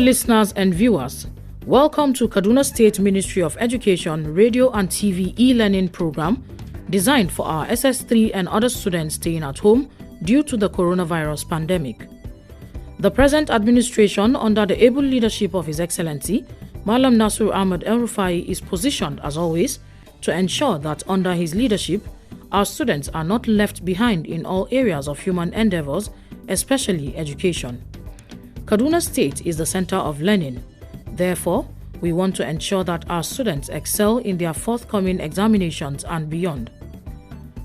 listeners and viewers. Welcome to Kaduna State Ministry of Education Radio and TV e-learning program designed for our SS3 and other students staying at home due to the coronavirus pandemic. The present administration, under the able leadership of His Excellency, Malam Nasir Ahmed El-Rufai, is positioned, as always, to ensure that under his leadership, our students are not left behind in all areas of human endeavors, especially education. Kaduna State is the center of learning. Therefore, we want to ensure that our students excel in their forthcoming examinations and beyond.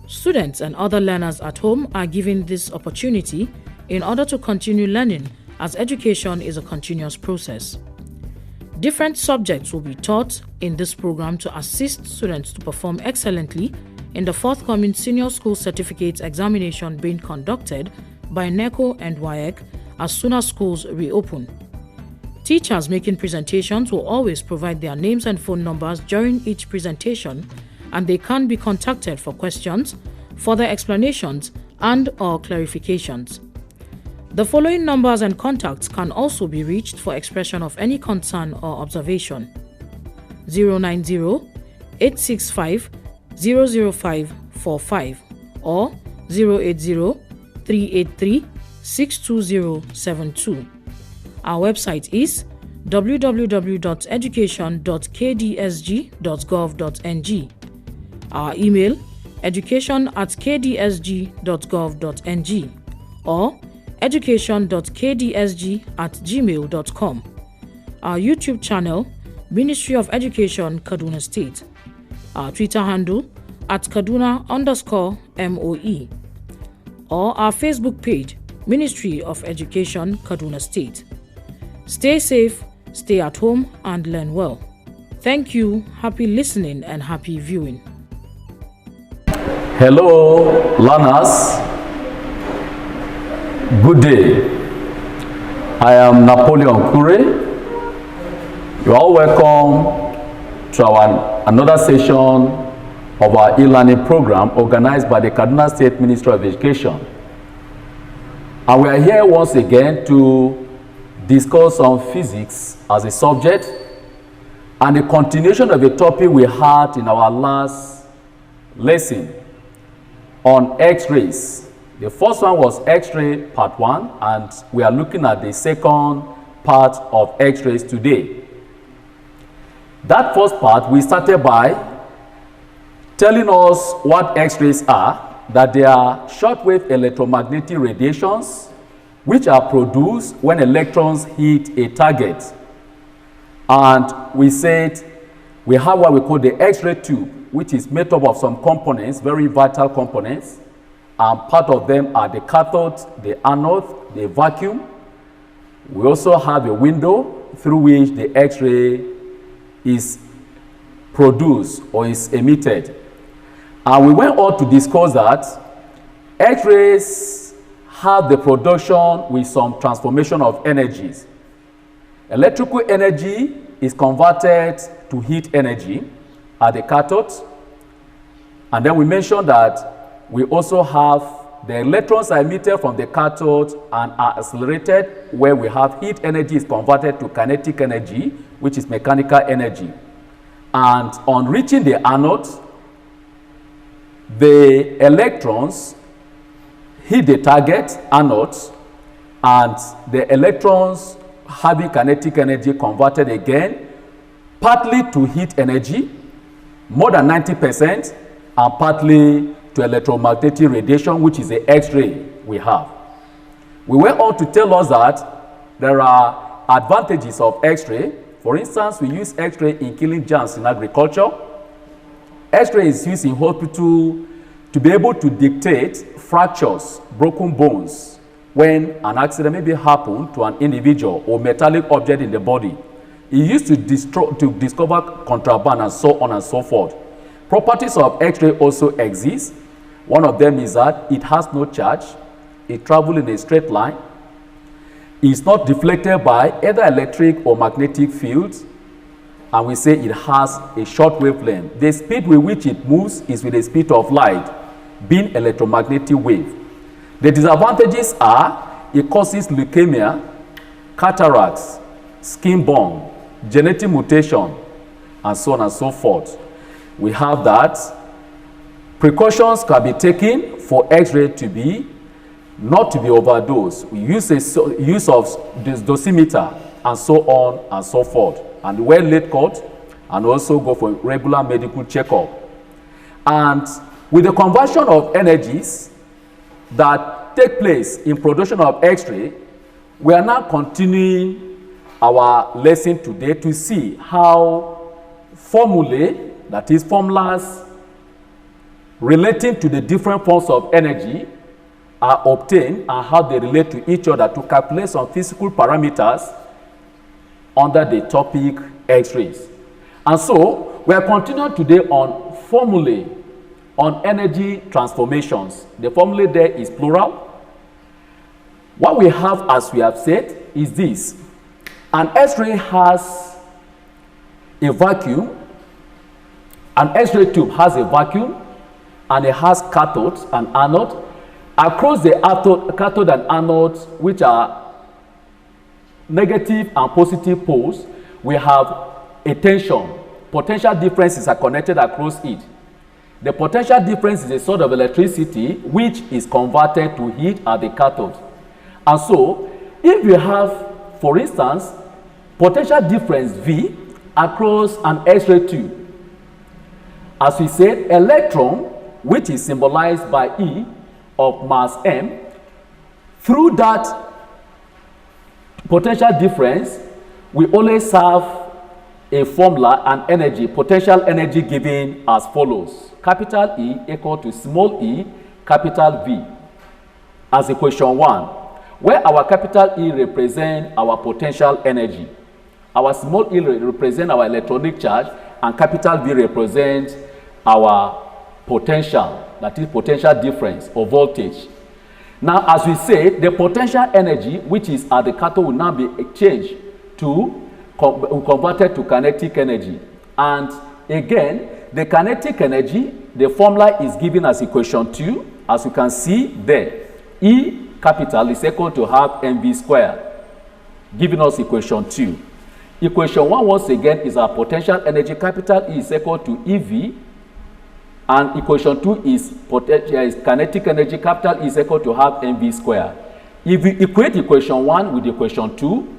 Students and other learners at home are given this opportunity in order to continue learning, as education is a continuous process. Different subjects will be taught in this program to assist students to perform excellently in the forthcoming Senior School Certificate examination being conducted by NECO and WAEC as soon as schools reopen. Teachers making presentations will always provide their names and phone numbers during each presentation, and they can be contacted for questions, further explanations, and/or clarifications. The following numbers and contacts can also be reached for expression of any concern or observation: 090-865-00545 or 080-383-62072. Our website is www.education.kdsg.gov.ng. Our email education@kdsg.gov.ng or education.kdsg@gmail.com. Our YouTube channel, Ministry of Education, Kaduna State. Our Twitter handle @Kaduna_MOE. Or our Facebook page, Ministry of Education, Kaduna State. Stay safe, stay at home, and learn well. Thank you, happy listening, and happy viewing. Hello, learners. Good day. I am Napoleon Kure. You are all welcome to another session of our e-learning program organized by the Kaduna State Ministry of Education. And we are here once again to discuss on physics as a subject and a continuation of a topic we had in our last lesson on X-rays. The first one was X-ray part 1, and we are looking at the second part of X-rays today. That first part, we started by telling us what X-rays are, that they are shortwave electromagnetic radiations which are produced when electrons hit a target. And we said we have what we call the X-ray tube, which is made up of some components, very vital components, and part of them are the cathode, the anode, the vacuum. We also have a window through which the X-ray is produced or is emitted. And we went on to discuss that X-rays have the production with some transformation of energies. Electrical energy is converted to heat energy at the cathode. And then we mentioned that we also have the electrons are emitted from the cathode and are accelerated, where we have heat energy is converted to kinetic energy, which is mechanical energy. And on reaching the anode, the electrons hit the target anode, and the electrons having kinetic energy converted again, partly to heat energy, more than 90%, and partly to electromagnetic radiation, which is the X-ray we have. We went on to tell us that there are advantages of X-ray. For instance, we use X-ray in killing germs in agriculture. X-ray is used in hospital to be able to dictate fractures, broken bones, when an accident maybe happened to an individual or metallic object in the body. It used to discover contraband and so on and so forth. Properties of X-ray also exist. One of them is that it has no charge, it travels in a straight line, it's not deflected by either electric or magnetic fields, and we say it has a short wavelength. The speed with which it moves is with the speed of light, being electromagnetic wave. The disadvantages are it causes leukemia, cataracts, skin burn, genetic mutation, and so on and so forth. We have that. Precautions can be taken for X-ray to be not to be overdosed. We use use of this dosimeter and so on and so forth, and wear late coat, and also go for regular medical checkup. And with the conversion of energies that take place in production of X-ray, we are now continuing our lesson today to see how formulae, that is formulas relating to the different forms of energy, are obtained and how they relate to each other to calculate some physical parameters under the topic X-rays. And so we are continuing today on formulae on energy transformations. The formula there is plural. What we have, as we have said, is this. An X-ray has a vacuum. An X-ray tube has a vacuum, and it has cathode and anode. Across the cathode and anode, which are negative and positive poles, we have a tension. Potential differences are connected across it. The potential difference is a sort of electricity which is converted to heat at the cathode. And so, if you have, for instance, potential difference V across an X-ray tube, as we said, electron, which is symbolized by E of mass m, through that potential difference, we always have a formula and energy, potential energy given as follows. Capital E equal to small e, capital V, as equation 1, where our capital E represents our potential energy, our small e represents our electronic charge, and capital V represents our potential, that is potential difference or voltage. Now, as we say, the potential energy which is at the cathode will now be exchanged to converted to kinetic energy. And again, the kinetic energy, the formula is given as equation 2, as you can see there. E capital is equal to half mv squared, giving us equation 2. Equation 1 once again is our potential energy. Capital E is equal to EV, and equation 2 is kinetic energy. Capital E is equal to half mv squared. If you equate equation 1 with equation 2,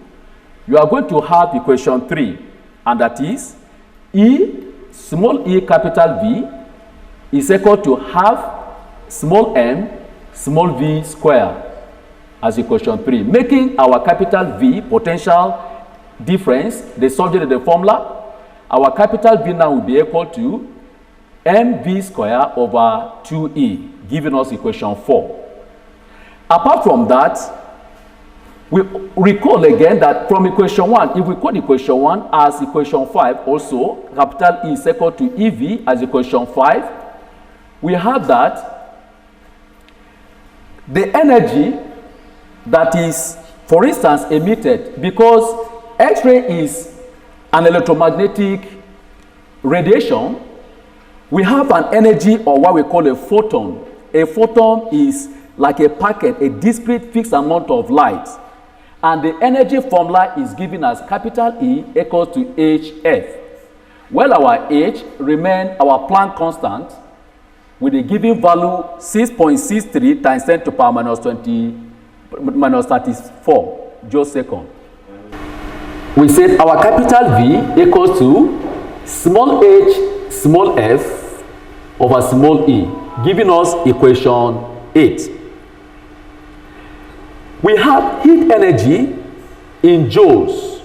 you are going to have equation 3, and that is E small e capital V is equal to half small m small v square as equation 3, making our capital V potential difference the subject of the formula. Our capital V now will be equal to mv square over 2e, giving us equation 4. Apart from that, we recall again that from equation 1, if we code equation 1 as equation 5 also, capital E is equal to EV as equation 5, we have that the energy that is, for instance, emitted, because X-ray is an electromagnetic radiation, we have an energy or what we call a photon. A photon is like a packet, a discrete fixed amount of light. And the energy formula is given as capital E equals to HF. Well, our H remain our Planck constant with a given value 6.63 times 10 to the power minus 34 joule-second. We said our capital V equals to small h small f over small e, giving us equation 8. We have heat energy in joules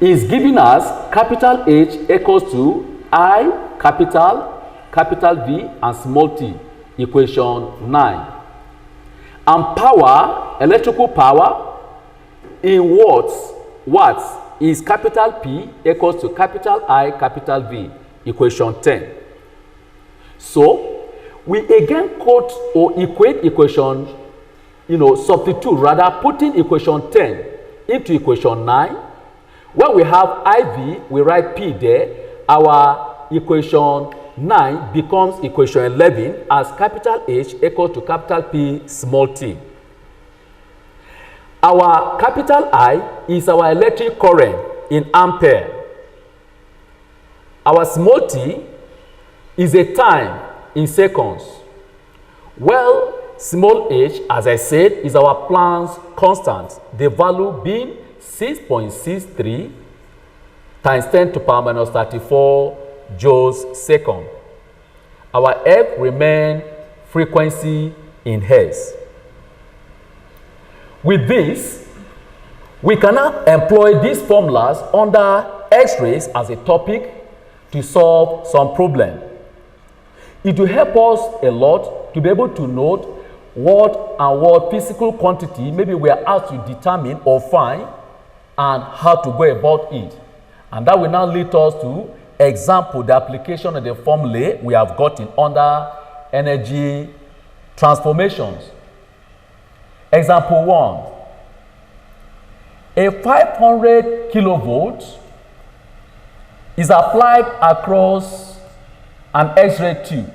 is given as capital H equals to I capital V and small t, equation 9. And power, electrical power in watts is capital P equals to capital I capital V, equation 10. So we again quote or equate equation, substitute, rather putting equation 10 into equation 9. When we have IV, we write P there. Our equation 9 becomes equation 11 as capital H equal to capital P small t. Our capital I is our electric current in ampere. Our small t is a time in seconds. Well, small h, as I said, is our Planck's constant, the value being 6.63 times 10 to the power minus 34 joules second. Our F remain frequency in hertz. With this, we can now employ these formulas under X-rays as a topic to solve some problem. It will help us a lot to be able to note what physical quantity maybe we are asked to determine or find and how to go about it. And that will now lead us to example the application of the formula we have gotten under energy transformations. Example 1. A 500 kilovolts is applied across an X-ray tube.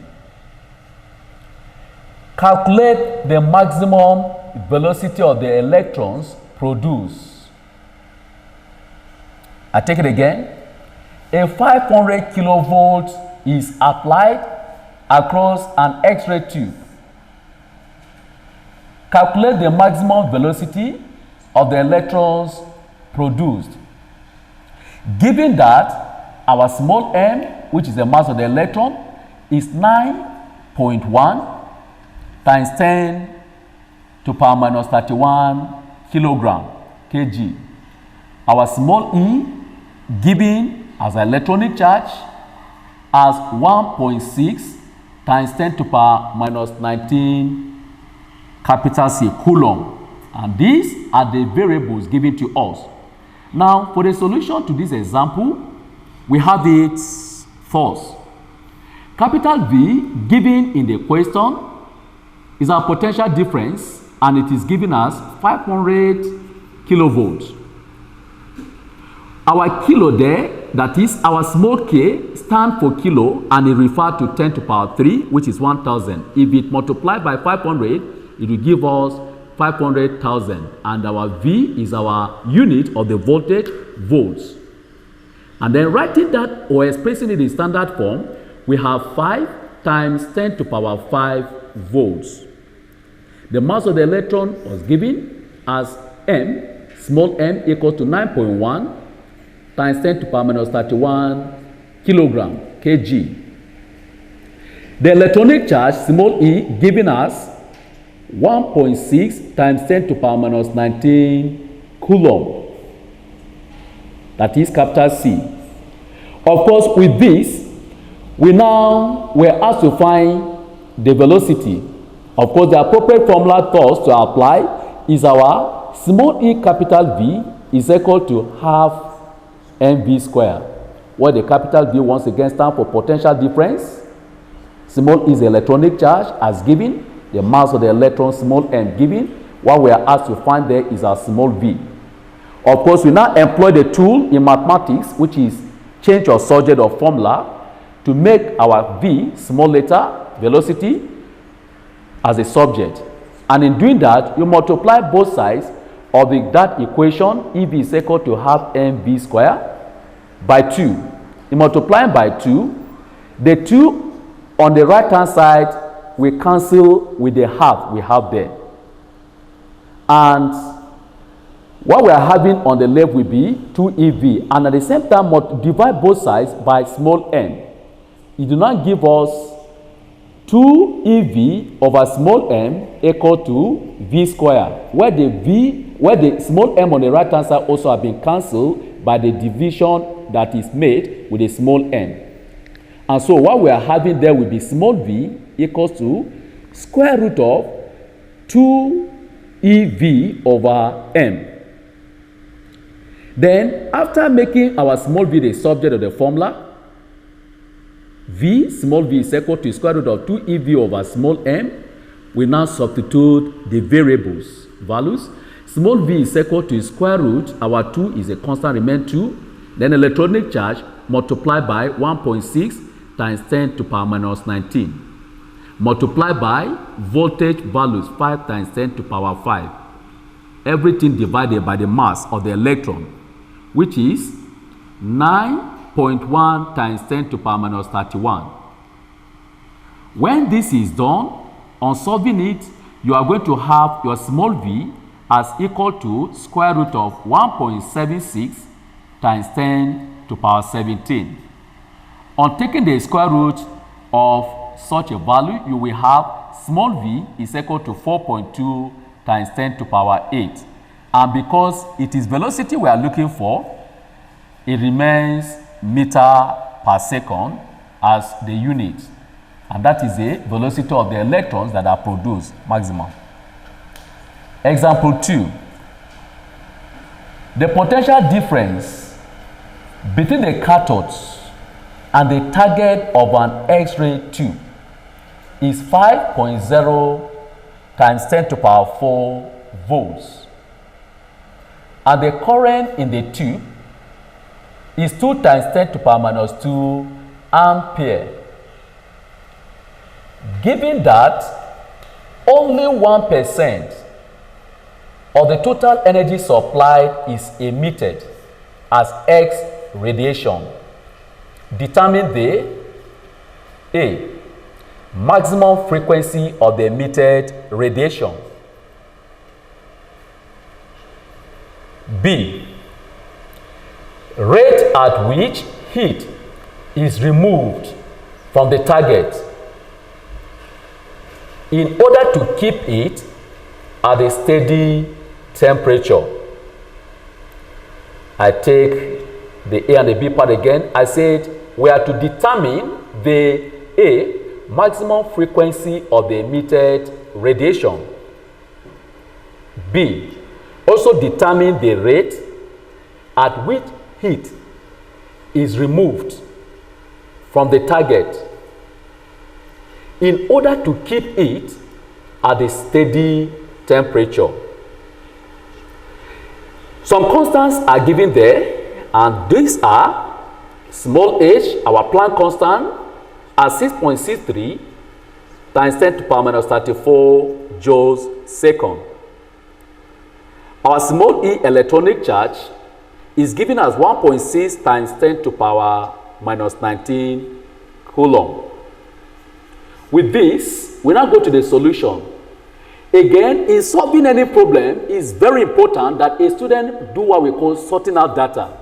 Calculate the maximum velocity of the electrons produced. I take it again. A 500 kilovolts is applied across an X-ray tube. Calculate the maximum velocity of the electrons produced. Given that our small m, which is the mass of the electron, is 9.1 times 10 to the power minus 31 kilogram kg. Our small e, given as an electronic charge, as 1.6 times 10 to the power minus 19 capital C coulomb. And these are the variables given to us. Now, for the solution to this example, we have it first. Capital V given in the question is our potential difference, and it is given as 500 kilovolts. Our kilo there, that is our small k, stand for kilo, and it refers to 10 to the power 3, which is 1,000. If it multiplied by 500, it will give us 500,000, and our V is our unit of the voltage, volts. And then writing that or expressing it in standard form, we have 5 times 10 to the power 5 volts. The mass of the electron was given as m, small m, equal to 9.1 times 10 to the power minus 31 kilogram kg. The electronic charge, small e, given us 1.6 times 10 to the power minus 19 coulomb. That is capital C. Of course, with this, we're asked to find the velocity. Of course, the appropriate formula for us to apply is our small e capital V is equal to half mv square, where the capital V once again stands for potential difference. Small e is the electronic charge as given, the mass of the electron, small m, given. What we are asked to find there is our small v. Of course, we now employ the tool in mathematics, which is change of subject or formula, to make our v, small letter, velocity, as a subject. And in doing that, you multiply both sides of that equation, EV is equal to half mv square, by 2. You multiply by 2. The 2 on the right hand side we cancel with the half we have there. And what we are having on the left will be 2EV. And at the same time, divide both sides by small m. It do not give us 2EV over small m equal to V square, where the small m on the right hand side also have been cancelled by the division that is made with a small m. And so what we are having there will be small v equals to square root of 2EV over m. Then, after making our small v the subject of the formula, v, small v is equal to square root of 2EV over small m, we now substitute the variables, values. Small v is equal to square root, our 2 is a constant, remain 2, then electronic charge multiplied by 1.6 times 10 to the power minus 19, multiplied by voltage values, 5 times 10 to the power 5. everything divided by the mass of the electron, which is 9.1 times 10 to the power minus 31. When this is done, on solving it, you are going to have your small v as equal to square root of 1.76 times 10 to the power 17. On taking the square root of such a value, you will have small v is equal to 4.2 times 10 to the power 8. And because it is velocity we are looking for, it remains meter per second as the unit. And that is the velocity of the electrons that are produced maximum. Example 2. The potential difference between the cathodes and the target of an X-ray tube is 5.0 times 10 to the power 4 volts. And the current in the tube is 2 times 10 to the power minus 2 ampere. Given that only 1% of the total energy supplied is emitted as X radiation, determine the A. Maximum frequency of the emitted radiation, B. Rate at which heat is removed from the target in order to keep it at a steady temperature. I take the A and the B part again. I said we are to determine the A, maximum frequency of the emitted radiation. B, also determine the rate at which heat is removed from the target in order to keep it at a steady temperature. Some constants are given there, and these are small h, our Planck constant, at 6.63 times 10 to the power minus 34 joules second. Our small e electronic charge is given as 1.6 times 10 to the power minus 19 coulomb. With this, we now go to the solution. Again, in solving any problem, it's very important that a student do what we call sorting out data.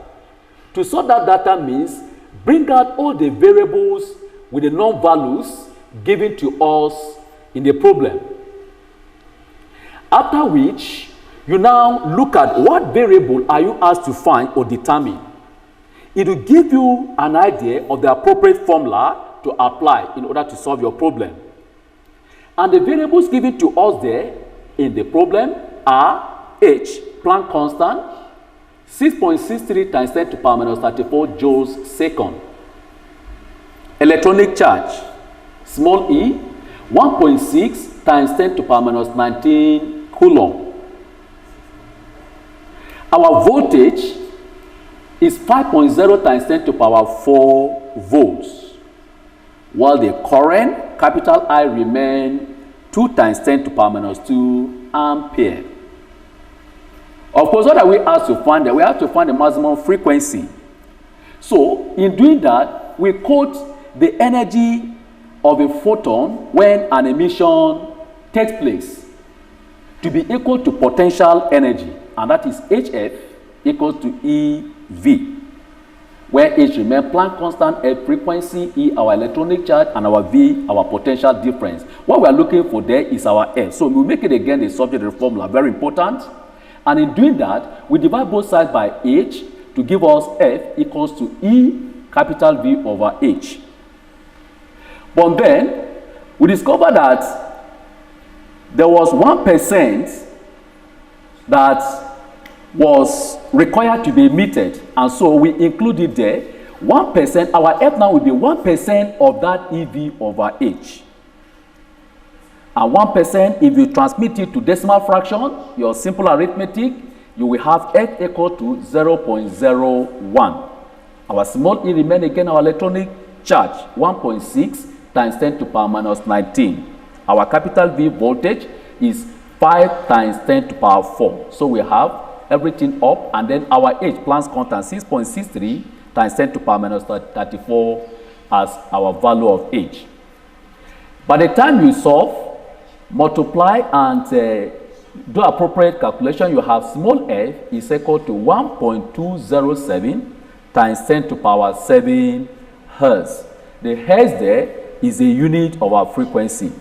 To sort out data means bring out all the variables with the known values given to us in the problem. After which, you now look at what variable are you asked to find or determine. It will give you an idea of the appropriate formula to apply in order to solve your problem. And the variables given to us there in the problem are h, Planck constant, 6.63 times 10 to the power minus 34 joules second. Electronic charge, small e, 1.6 times 10 to the power minus 19 coulomb. Our voltage is 5.0 times 10 to the power 4 volts, while the current, capital I, remain 2 times 10 to the power minus 2 ampere. Of course, what are we asked to find there? We have to find the maximum frequency. So, in doing that, we quote the energy of a photon when an emission takes place to be equal to potential energy, and that is HF equals to EV, where H remains Planck constant, F frequency, E our electronic charge, and our V our potential difference. What we are looking for there is our F. So we make it again the subject of the formula, very important. And in doing that, we divide both sides by H to give us F equals to E capital V over H. But then we discover that there was 1% that was required to be emitted, and so we include it there. 1%, our F now will be 1% of that EV over H. And 1%, if you transmit it to decimal fraction, your simple arithmetic, you will have F equal to 0.01. Our small e remain again our electronic charge, 1.6 times 10 to the power minus 19. Our capital V voltage is 5 times 10 to power 4. So we have everything up, and then our age, Planck's constant, 6.63 times 10 to power minus 34 as our value of age. By the time you solve, multiply and do appropriate calculation, you have small f is equal to 1.207 times 10 to power 7 hertz. The hertz there is a unit of our frequency.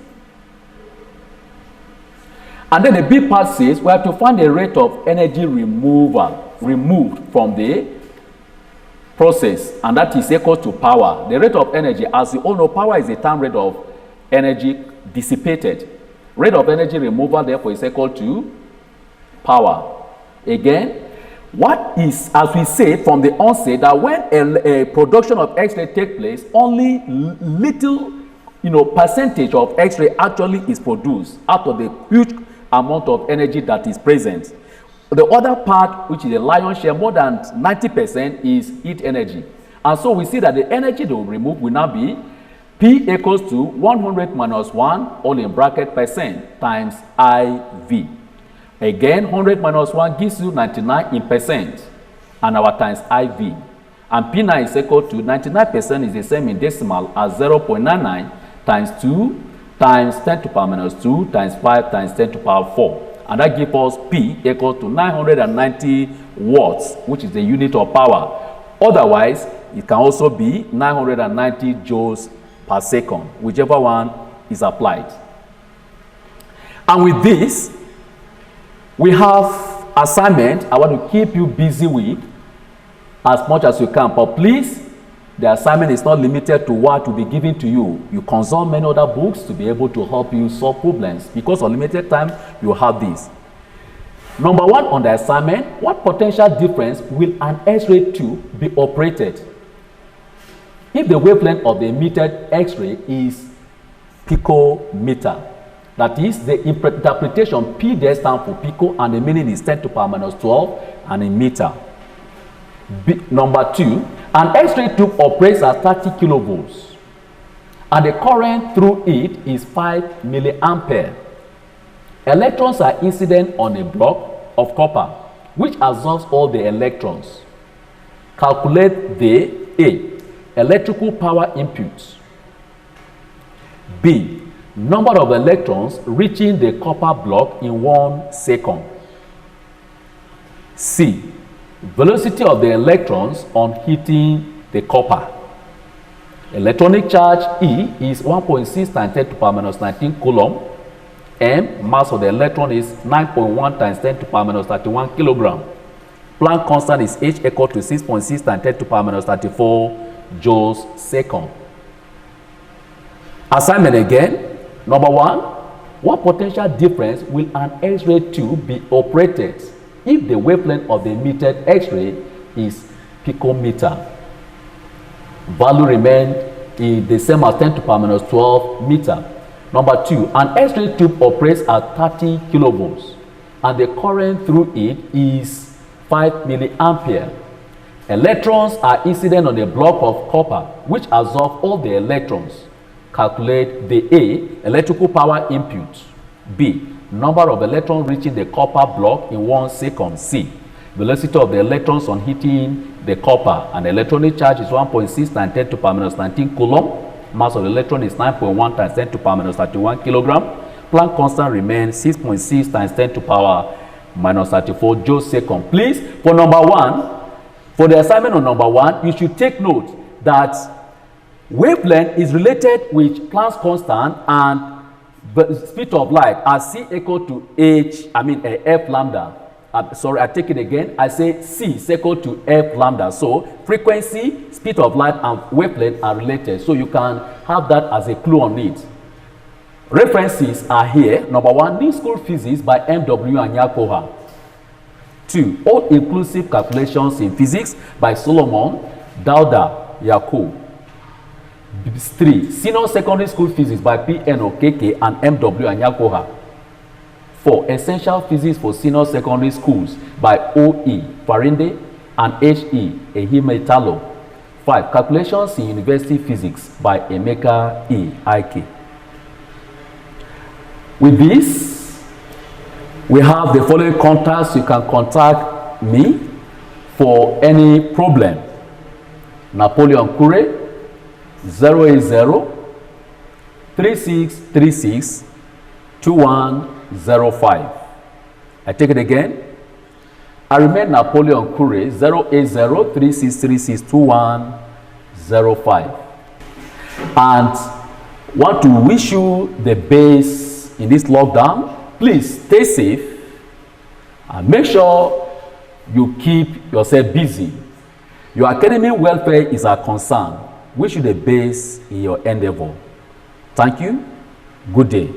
And then the B part says we have to find the rate of energy removed from the process, and that is equal to power. The rate of energy, as you all know, power is the time rate of energy dissipated. Rate of energy removal, therefore, is equal to power. Again, what is, as we say from the onset, that when a production of X-ray takes place, only little, percentage of X-ray actually is produced out of the huge amount of energy that is present. The other part, which is the lion's share, more than 90% is heat energy. And so we see that the energy they will remove will now be P equals to 100 minus 1, all in bracket percent, times IV. Again, 100 minus 1 gives you 99 in percent, and our times IV. And P9 is equal to 99% is the same in decimal as 0.99 times 2 times 10 to power minus 2 times 5 times 10 to power 4. And that gives us P equal to 990 watts, which is the unit of power. Otherwise, it can also be 990 joules per second, whichever one is applied. And with this, we have assignment I want to keep you busy with as much as you can. But please, the assignment is not limited to what will be given to you. You consult many other books to be able to help you solve problems. Because of limited time, you have this. Number 1 on the assignment, what potential difference will an X-ray tube be operated if the wavelength of the emitted X-ray is picometer? That is, the interpretation P there stands for pico, and the meaning is 10 to power minus 12 and in meter. Number 2, an X-ray tube operates at 30 kilovolts, and the current through it is 5 milliampere. Electrons are incident on a block of copper, which absorbs all the electrons. Calculate the A, electrical power inputs. B, number of electrons reaching the copper block in 1 second. C, velocity of the electrons on hitting the copper. Electronic charge E is 1.6 times 10 to power minus 19 coulomb. M, mass of the electron is 9.1 times 10 to power minus 31 kilogram. Planck constant is H equal to 6.6 times 10 to power minus 34 joules second. Assignment again. Number 1, what potential difference will an X-ray tube be operated if the wavelength of the emitted X-ray is picometer? Value remained in the same as 10 to power minus 12 meter. Number 2, an X-ray tube operates at 30 kilovolts, and the current through it is 5 milliampere. Electrons are incident on a block of copper, which absorb all the electrons. Calculate the A, electrical power input. B, number of electrons reaching the copper block in 1 second. C, velocity of the electrons on hitting the copper, and the electronic charge is 1.6 times 10 to power minus 19 coulomb. Mass of the electron is 9.1 times 10 to power minus 31 kilogram. Planck constant remains 6.6 times 10 to power minus 34 joules second. Please, for number 1, for the assignment on number 1, you should take note that wavelength is related with Planck's constant and the speed of light as C equal to F lambda. Sorry, I take it again. I say C is equal to F lambda. So frequency, speed of light, and wavelength are related. So you can have that as a clue on it. References are here. Number 1, New School Physics by M.W. Anyakoha. 2, All-Inclusive Calculations in Physics by Solomon Dauda Yacob. 3, Senior Secondary School Physics by P.N. Okeke and M.W. Anyakoha. 4, Essential Physics for Senior Secondary Schools by O.E. Farinde and H.E. Ehimetalo. 5, Calculations in University Physics by Emeka E. Ike. With this, We have the following contacts. You can contact me for any problem. Napoleon Kure, 080-3636-2105. I take it again. I remain Napoleon Kure, 080-3636-2105. And want to wish you the best in this lockdown. Please stay safe and make sure you keep yourself busy. Your academic welfare is our concern. Wish you the best in your endeavor. Thank you. Good day.